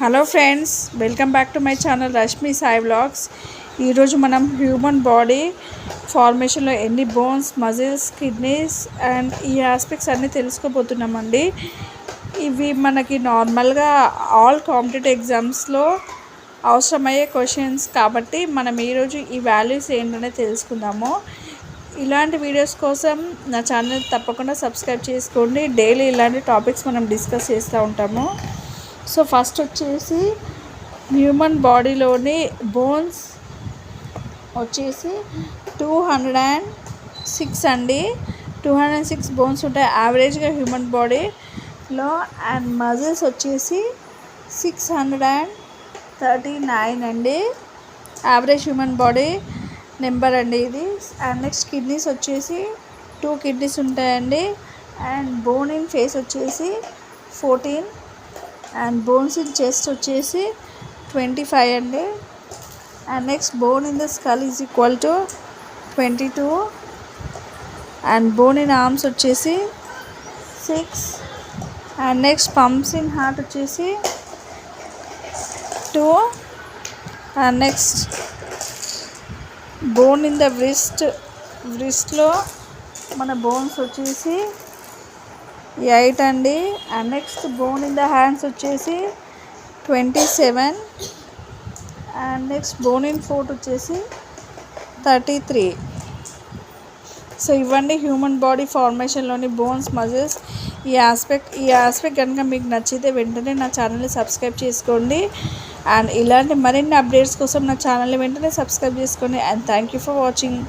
Hello friends, welcome back to my channel Rashmi Sai vlogs. ఈరోజు మనం human body ఫార్మేషన్లో ఎన్ని bones, muscles, kidneys and ఈ aspects అన్నీ తెలుసుకోబోతున్నామండి. ఇవి మనకి నార్మల్గా ఆల్ కాంపిటేటివ్ ఎగ్జామ్స్లో అవసరమయ్యే క్వశ్చన్స్ కాబట్టి మనం ఈరోజు ఈ వాల్యూస్ ఏంటనే తెలుసుకుందాము. ఇలాంటి వీడియోస్ కోసం నా ఛానల్ తప్పకుండా సబ్స్క్రైబ్ చేసుకోండి. డైలీ ఇలాంటి టాపిక్స్ మనం డిస్కస్ చేస్తూ ఉంటాము. సో ఫస్ట్ వచ్చేసి హ్యూమన్ బాడీలోని బోన్స్ వచ్చేసి 206 అండి. 206 బోన్స్ ఉంటాయి యావరేజ్గా హ్యూమన్ బాడీలో. అండ్ మజిల్స్ వచ్చేసి 639 అండి, యావరేజ్ హ్యూమన్ బాడీ నెంబర్ అండి ఇది. అండ్ నెక్స్ట్ కిడ్నీస్ వచ్చేసి 2 కిడ్నీస్ ఉంటాయండి. అండ్ బోన్ ఇన్ ఫేస్ వచ్చేసి 14. అండ్ బోన్స్ ఇన్ చెస్ట్ వచ్చేసి 25 అండి. And next bone in the skull is equal to 22. And bone in arms వచ్చేసి 6. And next pumps in heart వచ్చేసి 2. And next bone in the వ్రిస్ట్లో మన bones వచ్చేసి 8 అండి. And next bone in the hands వచ్చేసి 27. And next bone in foot వచ్చేసి 33. So ఇవ్వండి human body ఫార్మేషన్లోని బోన్స్, మజిల్స్. ఈ ఆస్పెక్ట్ కనుక మీకు నచ్చితే వెంటనే నా ఛానల్ని సబ్స్క్రైబ్ చేసుకోండి. అండ్ ఇలాంటి మరిన్ని అప్డేట్స్ కోసం నా ఛానల్ని వెంటనే సబ్స్క్రైబ్ చేసుకోండి. And thank you for watching.